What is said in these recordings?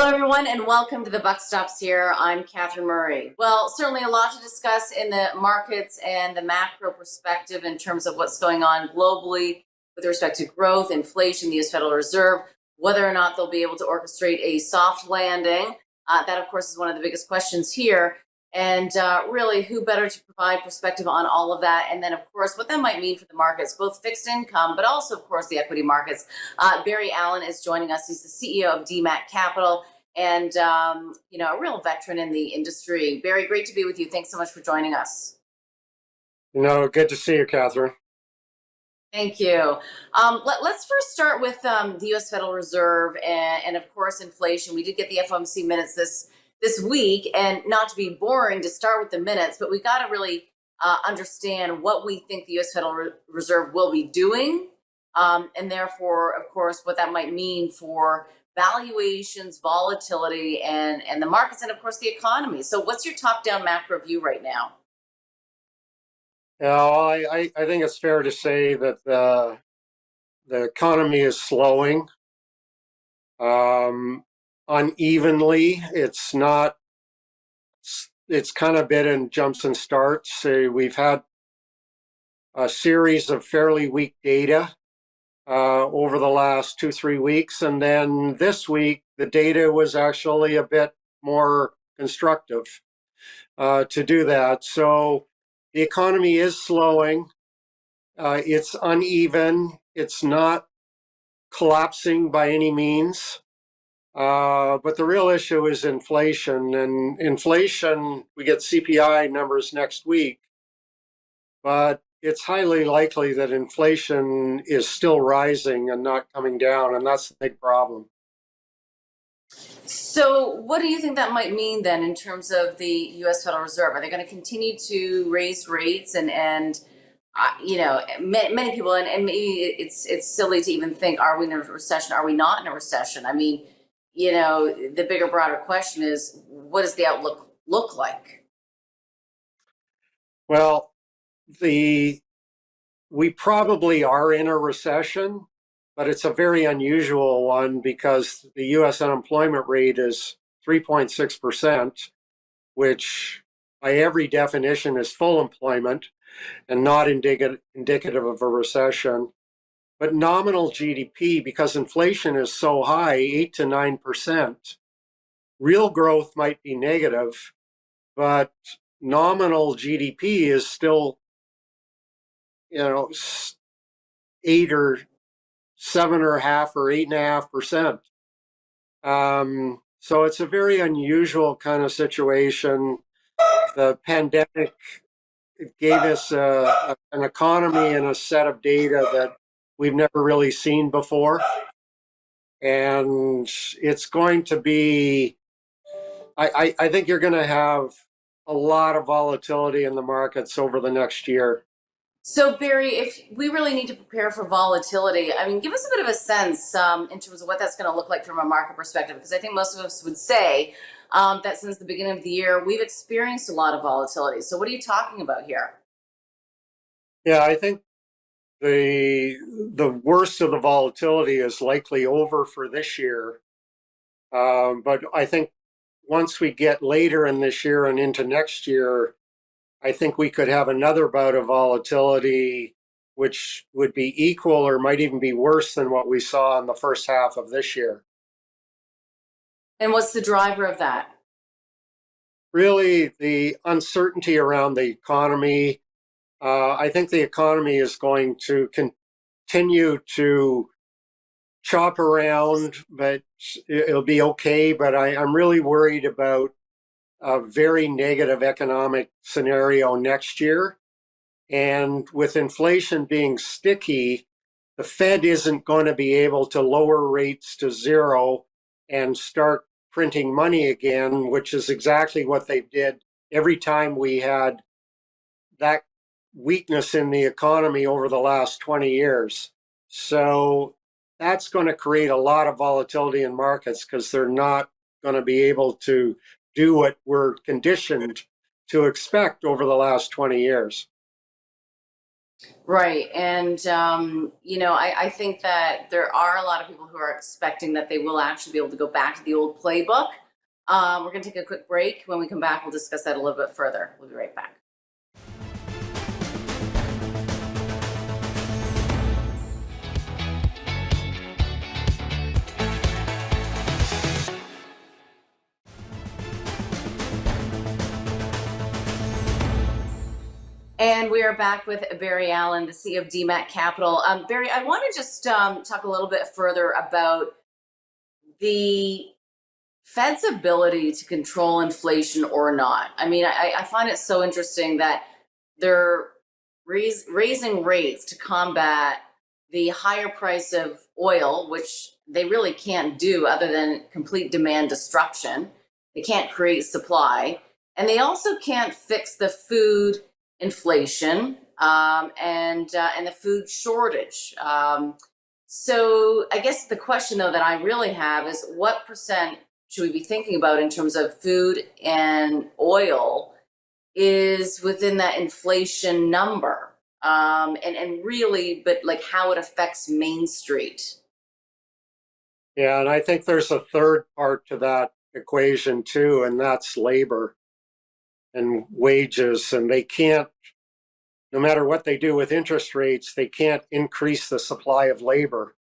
Hello, everyone, and welcome to the Buck Stops here. I'm Catherine Murray. Well, certainly a lot to discuss in the markets and the macro perspective in terms of what's going on globally with respect to growth, inflation, the U.S. Federal Reserve, whether or not they'll be able to orchestrate a soft landing. That, of course, is one of the biggest questions here. And really, who better to provide perspective on all of that? And then, of course, what that might mean for the markets, both fixed income, but also, of course, the equity markets. Barry Allan is joining us. He's the CEO of DMAT Capital and, a real veteran in the industry. Barry, great to be with you. Thanks so much for joining us. Good to see you, Catherine. Thank you. Let's first start with the U.S. Federal Reserve and, of course, inflation. We did get the FOMC minutes this week, and not to be boring to start with the minutes, but we got to really understand what we think the U.S. Federal Reserve will be doing, and therefore, of course, what that might mean for valuations, volatility, and the markets, and of course, the economy. So what's your top-down macro view right now? I think it's fair to say that the economy is slowing. Unevenly. It's kind of been in jumps and starts. We've had a series of fairly weak data over the last 2-3 weeks. And then this week, the data was actually a bit more constructive to do that. So the economy is slowing. It's uneven. It's not collapsing by any means. But the real issue is inflation. And inflation, we get CPI numbers next week, but it's highly likely that inflation is still rising and not coming down, and that's the big problem. So what do you think that might mean then in terms of the U.S. Federal Reserve? Are they going to continue to raise rates and many people, and maybe it's silly to even think, are we in a recession? Are we not in a recession? I mean, the bigger, broader question is, what does the outlook look like? Well, we probably are in a recession, but it's a very unusual one because the U.S. unemployment rate is 3.6%, which by every definition is full employment and not indicative of a recession. But nominal GDP, because inflation is so high, 8 to 9%, real growth might be negative, but nominal GDP is still, 8 or 7.5 or 8.5%. So it's a very unusual kind of situation. The pandemic gave us an economy and a set of data that we've never really seen before. And it's going to be, I think you're going to have a lot of volatility in the markets over the next year. So, Barry, if we really need to prepare for volatility, I mean, give us a bit of a sense in terms of what that's going to look like from a market perspective, because I think most of us would say that since the beginning of the year, we've experienced a lot of volatility. So what are you talking about here? Yeah, I think the worst of the volatility is likely over for this year. But I think once we get later in this year and into next year, I think we could have another bout of volatility, which would be equal or might even be worse than what we saw in the first half of this year. And what's the driver of that? Really, the uncertainty around the economy. I think the economy is going to continue to chop around, but it'll be okay. But I'm really worried about a very negative economic scenario next year. And with inflation being sticky, the Fed isn't going to be able to lower rates to zero and start printing money again, which is exactly what they did every time we had that weakness in the economy over the last 20 years. So that's going to create a lot of volatility in markets because they're not going to be able to do what we're conditioned to expect over the last 20 years. Right. And, I think that there are a lot of people who are expecting that they will actually be able to go back to the old playbook. We're going to take a quick break. When we come back, we'll discuss that a little bit further. We'll be right back. And we are back with Barry Allan, the CEO of DMAT Capital. Barry, I want to just talk a little bit further about the Fed's ability to control inflation or not. I mean, I find it so interesting that they're raising rates to combat the higher price of oil, which they really can't do other than complete demand destruction. They can't create supply. And they also can't fix the food inflation and the food shortage. So I guess the question, though, that I really have is what percent should we be thinking about in terms of food and oil is within that inflation number? And really, but like how it affects Main Street. Yeah, and I think there's a third part to that equation too, and that's labor and wages. And they can't, no matter what they do with interest rates, they can't increase the supply of labor.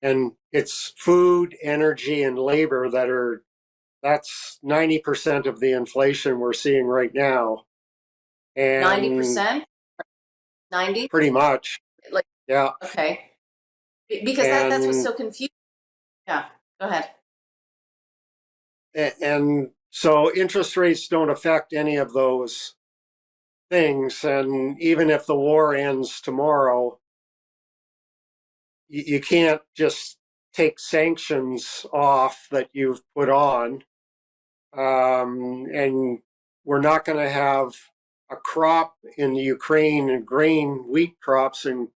And it's food, energy, and labor that's 90% of the inflation we're seeing right now. And 90%? 90? pretty much, Like, yeah. okay. Because that's what's so confusing. Yeah, go ahead. And so interest rates don't affect any of those things. And even if the war ends tomorrow, you can't just take sanctions off that you've put on. And we're not going to have a crop in the Ukraine and grain wheat crops in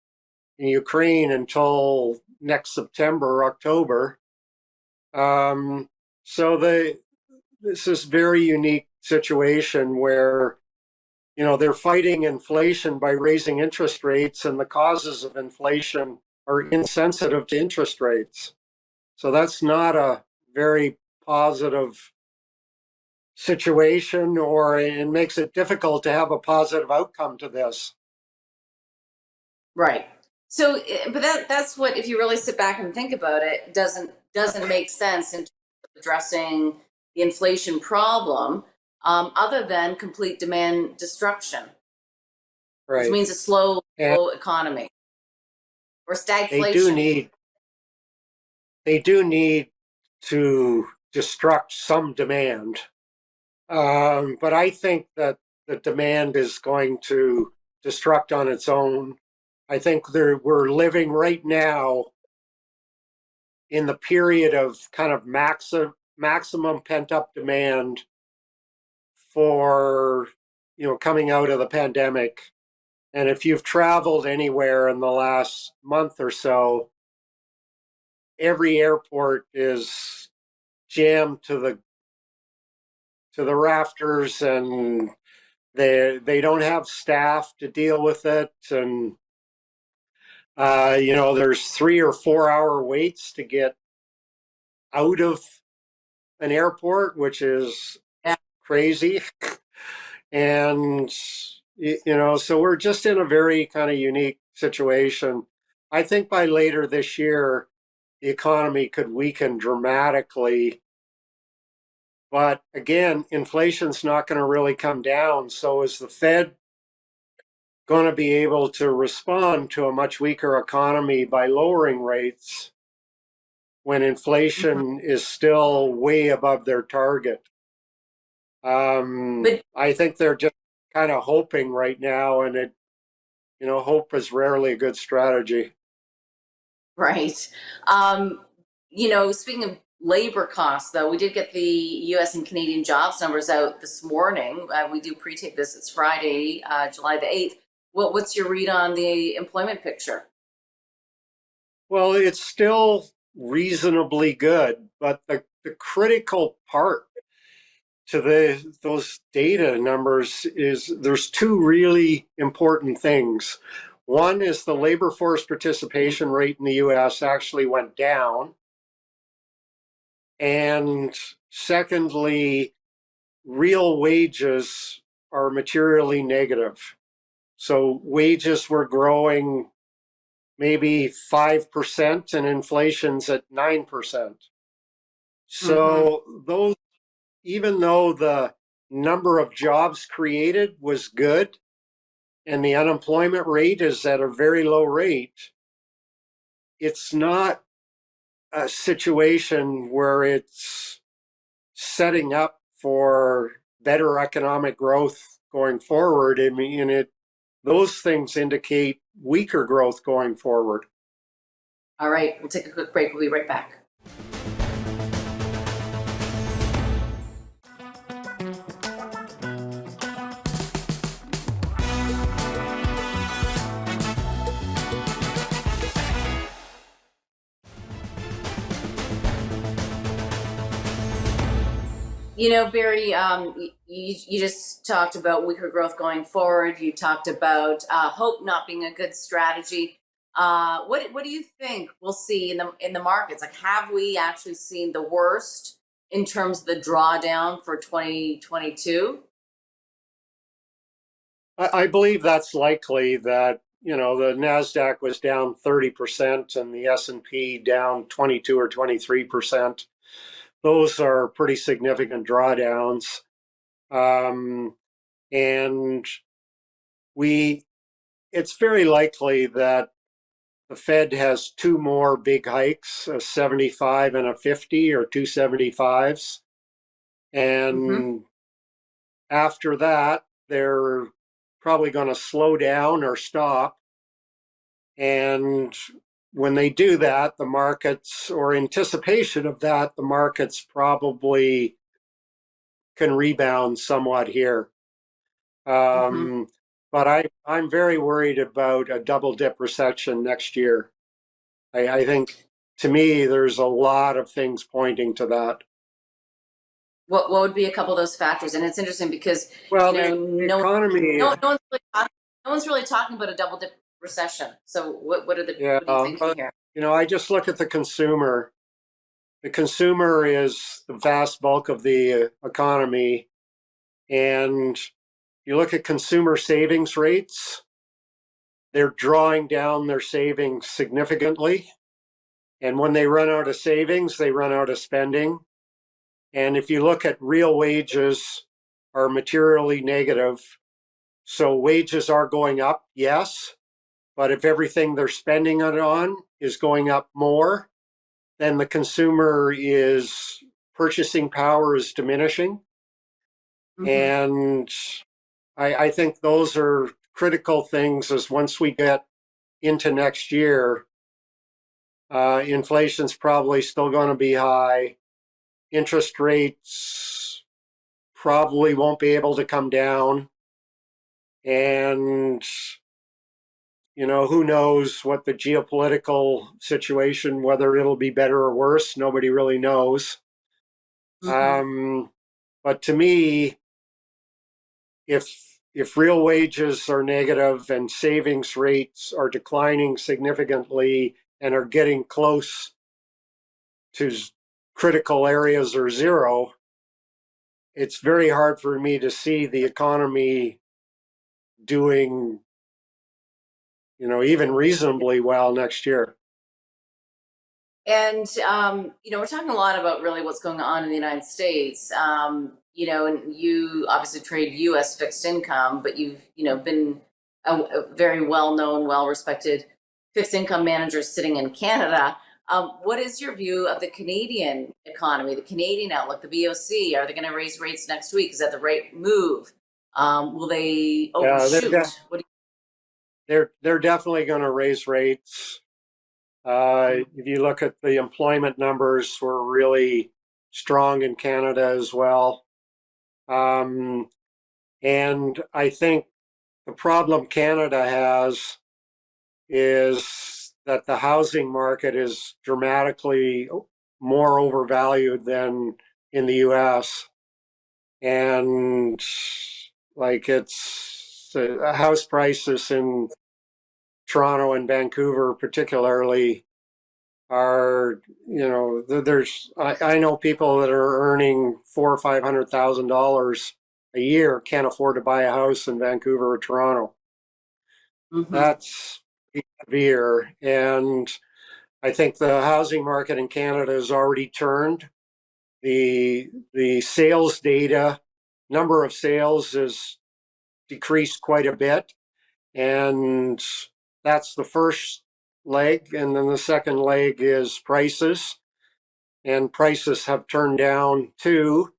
Ukraine until next September, October. So this is very unique situation where they're fighting inflation by raising interest rates, and the causes of inflation are insensitive to interest rates. So that's not a very positive situation, or it makes it difficult to have a positive outcome to this. Right. So, but that's what, if you really sit back and think about it, doesn't make sense in terms of addressing the inflation problem, other than complete demand destruction, which Right. means a slow economy or stagflation. They do need to destruct some demand. But I think that the demand is going to destruct on its own. I think we're living right now in the period of kind of maximum pent up demand for coming out of the pandemic. And if you've traveled anywhere in the last month or so, every airport is jammed to the rafters, and they don't have staff to deal with it. And there's 3 or 4 hour waits to get out of an airport, which is crazy. And so we're just in a very kind of unique situation. I think by later this year the economy could weaken dramatically. But again, inflation's not going to really come down. So is the Fed going to be able to respond to a much weaker economy by lowering rates when inflation is still way above their target? I think they're just kind of hoping right now, and hope is rarely a good strategy. Right. Speaking of labor costs, though, we did get the U.S. and Canadian jobs numbers out this morning. We do pre-tape this. It's Friday, July the 8th. What's your read on the employment picture? Well, it's still reasonably good, but the critical part to those data numbers is there's two really important things. One is the labor force participation rate in the US actually went down. And secondly, real wages are materially negative. So wages were growing maybe 5% and inflation's at 9%. Mm-hmm. So those, even though the number of jobs created was good and the unemployment rate is at a very low rate, it's not a situation where it's setting up for better economic growth going forward. I mean, those things indicate weaker growth going forward. All right, we'll take a quick break. We'll be right back. You know, Barry, you just talked about weaker growth going forward. You talked about hope not being a good strategy. What do you think we'll see in the markets? Like, have we actually seen the worst in terms of the drawdown for 2022? I believe that's likely that, you know, the NASDAQ was down 30% and the S&P down 22 or 23%. Those are pretty significant drawdowns. And it's very likely that the Fed has two more big hikes, a 75 and a 50 or two 75s. Mm-hmm. And after that, they're probably going to slow down or stop. And when they do that, the markets, or anticipation of that, the markets probably can rebound somewhat here. Mm-hmm. But I'm very worried about a double dip recession next year. I think, to me, there's a lot of things pointing to that. What would be a couple of those factors? And it's interesting because Well, you know the economy, no one's really talking about a double dip recession. So yeah, what are you thinking here? you know, I just look at the consumer. The consumer is the vast bulk of the economy. And you look at consumer savings rates, they're drawing down their savings significantly. And when they run out of savings, they run out of spending. And if you look at real wages are materially negative. So wages are going up, yes. But if everything they're spending it on is going up more, then the consumer is purchasing power is diminishing. Mm-hmm. And I think those are critical things as once we get into next year, inflation's probably still going to be high. Interest rates probably won't be able to come down. And, you know, who knows what the geopolitical situation, whether it'll be better or worse, nobody really knows. Mm-hmm. But to me, if real wages are negative and savings rates are declining significantly and are getting close to critical areas or zero, it's very hard for me to see the economy doing, you know, even reasonably well next year. And you know, we're talking a lot about really what's going on in the United States. You know, and you obviously trade U.S. fixed income, but you've been a very well-known, well-respected fixed income manager sitting in Canada. What is your view of the Canadian economy, the Canadian outlook, the BOC? Are they going to raise rates next week? Is that the right move? Will they Yeah, overshoot? What do they're definitely going to raise rates. If you look at the employment numbers, we're really strong in Canada as well. Um, and I think the problem Canada has is that the housing market is dramatically more overvalued than in the US. And like it's house prices in Toronto and Vancouver particularly are, I know people that are earning $400,000 or $500,000 a year can't afford to buy a house in Vancouver or Toronto. Mm-hmm. That's severe. And I think the housing market in Canada has already turned. The sales data, number of sales has decreased quite a bit. And that's the first leg. And then the second leg is prices. And prices have turned down too.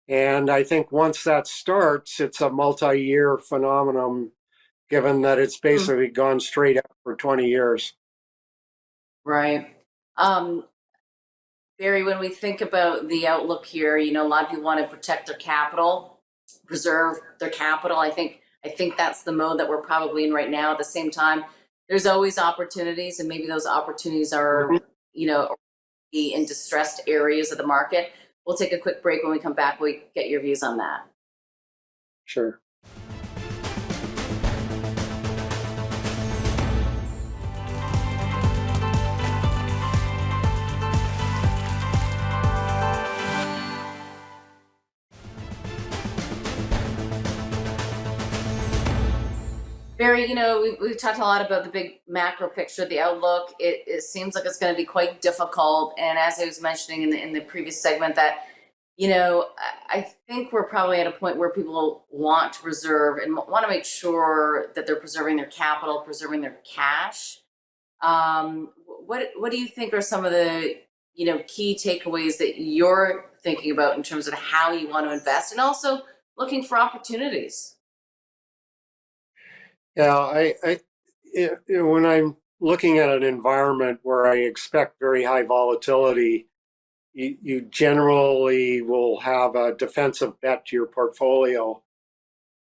And I think once that starts, it's a multi-year phenomenon, given that it's basically gone straight up for 20 years. Right. Um, Barry, when we think about the outlook here, a lot of people want to protect their capital, preserve their capital. I think that's the mode that we're probably in right now. At the same time, there's always opportunities, and maybe those opportunities are, in distressed areas of the market. We'll take a quick break. When we come back, we get your views on that. Sure. Barry, we've talked a lot about the big macro picture, the outlook. It seems like it's going to be quite difficult. And as I was mentioning in the previous segment, that I think we're probably at a point where people want to preserve and want to make sure that they're preserving their capital, preserving their cash. What do you think are some of the key takeaways that you're thinking about in terms of how you want to invest, and also looking for opportunities? Yeah, when I'm looking at an environment where I expect very high volatility, you generally will have a defensive bet to your portfolio.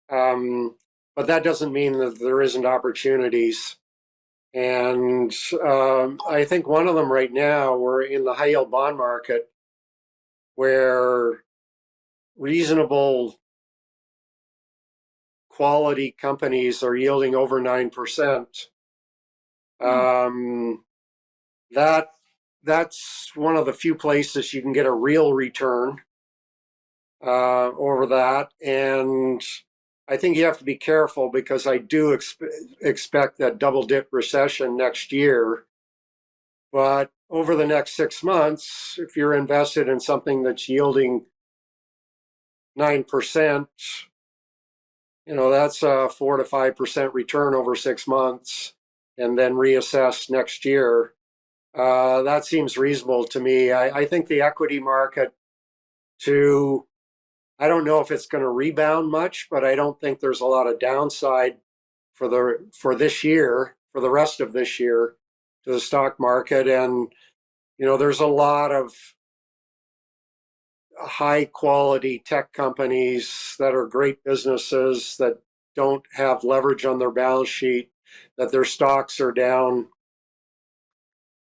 But that doesn't mean that there isn't opportunities. And I think one of them right now, we're in the high yield bond market where reasonable quality companies are yielding over 9%. That's one of the few places you can get a real return over that. And I think you have to be careful because I do expect that double dip recession next year. But over the next 6 months, if you're invested in something that's yielding 9%, that's a 4 to 5% return over 6 months, and then reassess next year. That seems reasonable to me. I think the equity market, I don't know if it's going to rebound much, but I don't think there's a lot of downside for this year, for the rest of this year, to the stock market. And there's a lot of high quality tech companies that are great businesses that don't have leverage on their balance sheet, that their stocks are down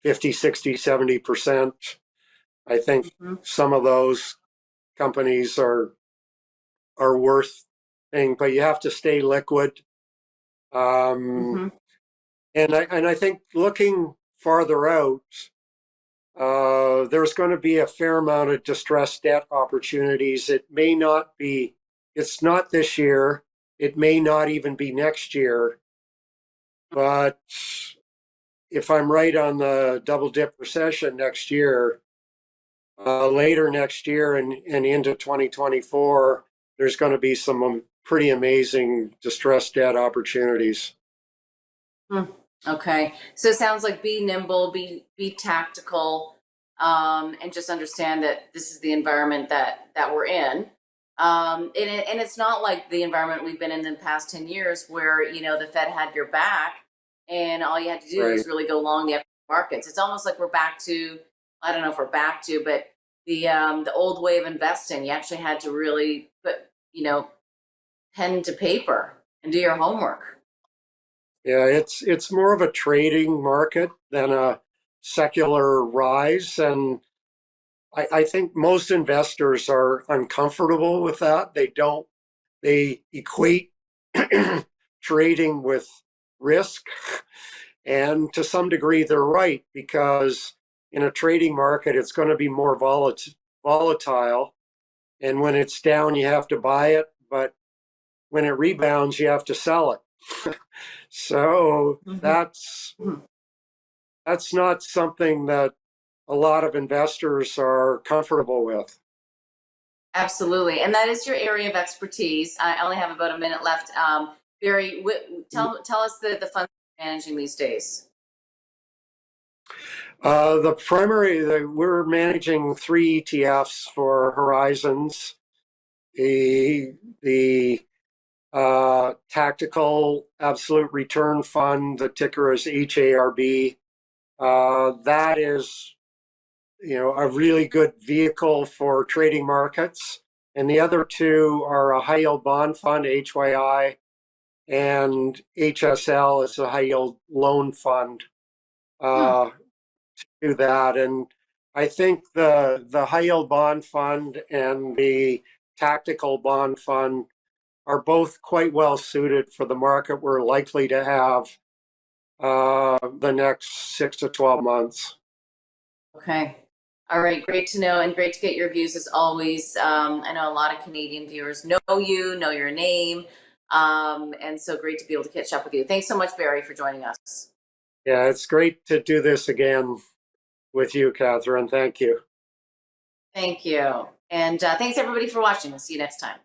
50, 60, 70%. I think some of those companies are worth thing, but you have to stay liquid. And I think looking farther out, there's going to be a fair amount of distressed debt opportunities. It's not this year. It may not even be next year. But if I'm right on the double dip recession next year, later next year and into 2024, there's going to be some pretty amazing distressed debt opportunities. Okay, so it sounds like be nimble, be tactical, and just understand that this is the environment that we're in. And it's not like the environment we've been in the past 10 years where the Fed had your back and all you had to do Right. was really go long the equity markets. It's almost like we're back to, I don't know if we're back to, but the old way of investing. You actually had to really put pen to paper and do your homework. Yeah, it's more of a trading market than a secular rise. And I think most investors are uncomfortable with that. They equate trading with risk. And to some degree, they're right, because in a trading market, it's going to be more volatile. And when it's down, you have to buy it. But when it rebounds, you have to sell it. So that's not something that a lot of investors are comfortable with. Absolutely. And that is your area of expertise. I only have about a minute left. Barry, tell us the funds you're managing these days. We're managing 3 ETFs for Horizons. The Tactical Absolute Return Fund, the ticker is HARB. That is, a really good vehicle for trading markets. And the other 2 are a high yield bond fund, HYI, and HSL is a high yield loan fund. Do that. And I think the high yield bond fund and the tactical bond fund are both quite well suited for the market we're likely to have the next 6 to 12 months. Okay. All right. Great to know, and great to get your views as always. I know a lot of Canadian viewers know you, know your name. And so great to be able to catch up with you. Thanks so much, Barry, for joining us. Yeah, it's great to do this again with you, Catherine. Thank you. Thank you. And thanks everybody for watching. We'll see you next time.